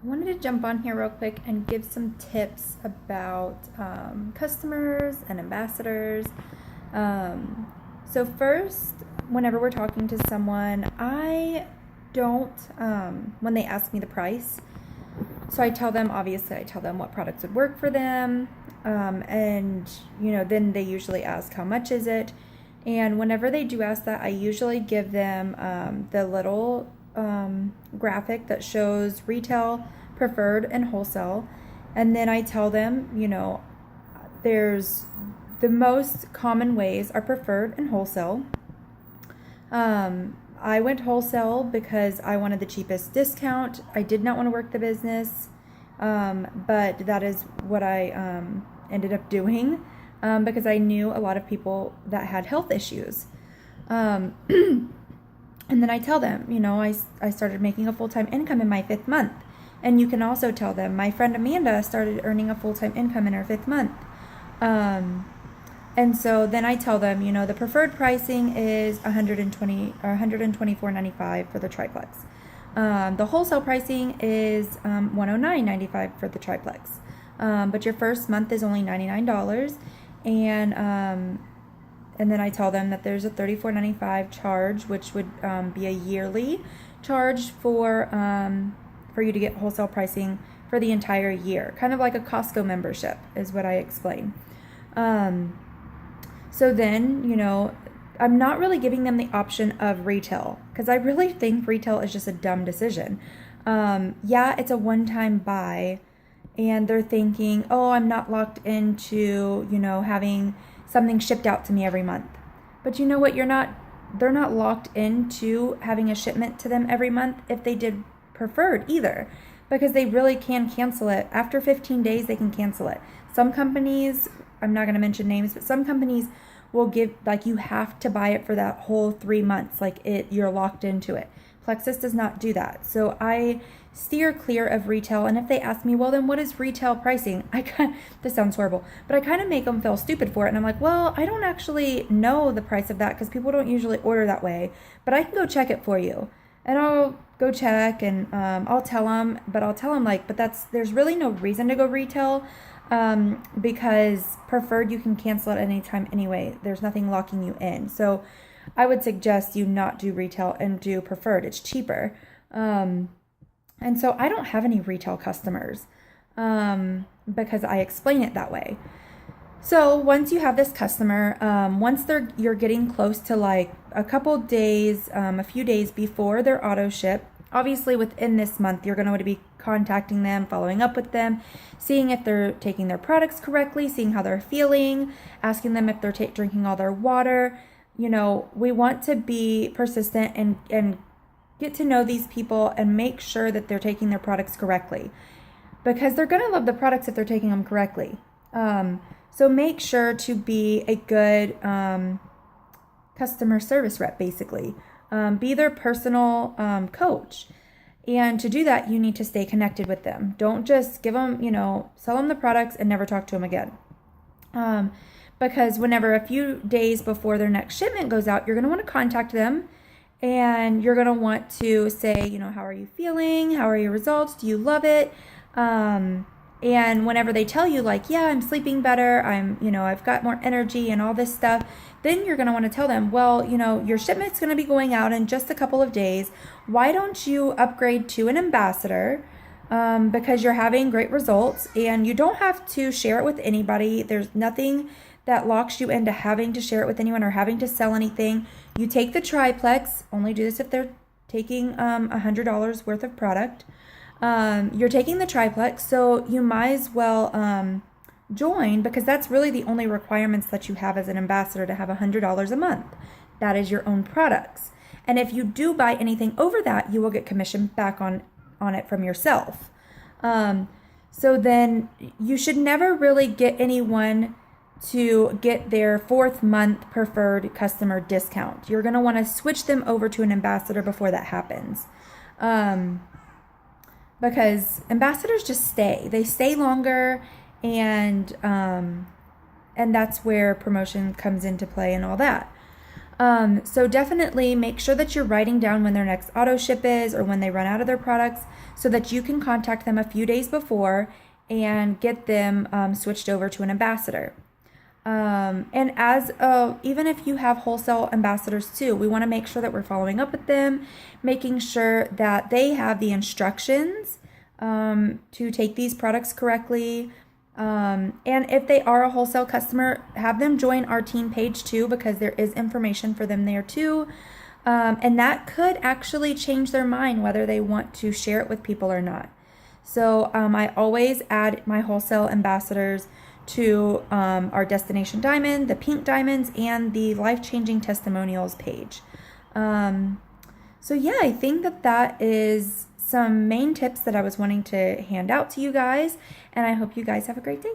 I wanted to jump on here real quick and give some tips about customers and ambassadors. So first, whenever we're talking to someone, I don't, when they ask me the price, so I tell them, obviously, I tell them what products would work for them. And, then they usually ask how much is it. And whenever they do ask that, I usually give them the little graphic that shows retail, preferred, and wholesale. And then I tell them, there's the most common ways are preferred and wholesale. I went wholesale because I wanted the cheapest discount. I did not want to work the business, but that is what I ended up doing because I knew a lot of people that had health issues. And then I tell them, I started making a full-time income in my 5th month. And you can also tell them, my friend Amanda started earning a full-time income in her 5th month. And so then I tell them, the preferred pricing is $120 or $124.95 for the triplex. The wholesale pricing is $109.95 for the triplex. But your first month is only $99. And then I tell them that there's a $34.95 charge, which would be a yearly charge for you to get wholesale pricing for the entire year. Kind of like a Costco membership is what I explain. So then, I'm not really giving them the option of retail because I really think retail is just a dumb decision. Yeah, it's a one-time buy and they're thinking, oh, I'm not locked into, having something shipped out to me every month. But you know what? They're not locked into having a shipment to them every month if they did preferred either, because they really can cancel it. After 15 days, they can cancel it. Some companies, I'm not going to mention names, but some companies will give, you have to buy it for that whole 3 months. You're locked into it. Plexus does not do that. So I steer clear of retail. And if they ask me, well, then what is retail pricing? This sounds horrible, but I kind of make them feel stupid for it. And I'm like, well, I don't actually know the price of that because people don't usually order that way, but I can go check it for you. And I'll go check and I'll tell them, but there's really no reason to go retail because preferred, you can cancel it anytime anyway. There's nothing locking you in. So I would suggest you not do retail and do preferred. It's cheaper. And so I don't have any retail customers because I explain it that way. So once you have this customer, once you're getting close to a couple days, a few days before their auto ship, obviously within this month, you're going to want to be contacting them, following up with them, seeing if they're taking their products correctly, seeing how they're feeling, asking them if they're drinking all their water. We want to be persistent and get to know these people and make sure that they're taking their products correctly, because they're going to love the products if they're taking them correctly. So make sure to be a good customer service rep, basically. Be their personal coach. And to do that, you need to stay connected with them. Don't just give them, sell them the products and never talk to them again. Because whenever a few days before their next shipment goes out, you're going to want to contact them and you're going to want to say, how are you feeling? How are your results? Do you love it? And whenever they tell you yeah, I'm sleeping better, I've got more energy and all this stuff, then you're going to want to tell them, well, your shipment's going to be going out in just a couple of days. Why don't you upgrade to an ambassador? Because you're having great results and you don't have to share it with anybody. There's nothing that locks you into having to share it with anyone or having to sell anything. You take the triplex, only do this if they're taking $100 worth of product. You're taking the triplex, so you might as well join, because that's really the only requirements that you have as an ambassador, to have $100 a month. That is your own products. And if you do buy anything over that, you will get commission back on it from yourself. So then you should never really get anyone to get their 4th month preferred customer discount. You're going to want to switch them over to an ambassador before that happens. Because ambassadors just stay. They stay longer, and that's where promotion comes into play and all that. So definitely make sure that you're writing down when their next auto ship is or when they run out of their products so that you can contact them a few days before and get them switched over to an ambassador. And even if you have wholesale ambassadors too, we want to make sure that we're following up with them, making sure that they have the instructions to take these products correctly. And if they are a wholesale customer, have them join our team page too, because there is information for them there too. And that could actually change their mind whether they want to share it with people or not. So I always add my wholesale ambassadors to our Destination Diamond, the Pink Diamonds, and the Life-Changing Testimonials page. So yeah, I think that is some main tips that I was wanting to hand out to you guys, and I hope you guys have a great day.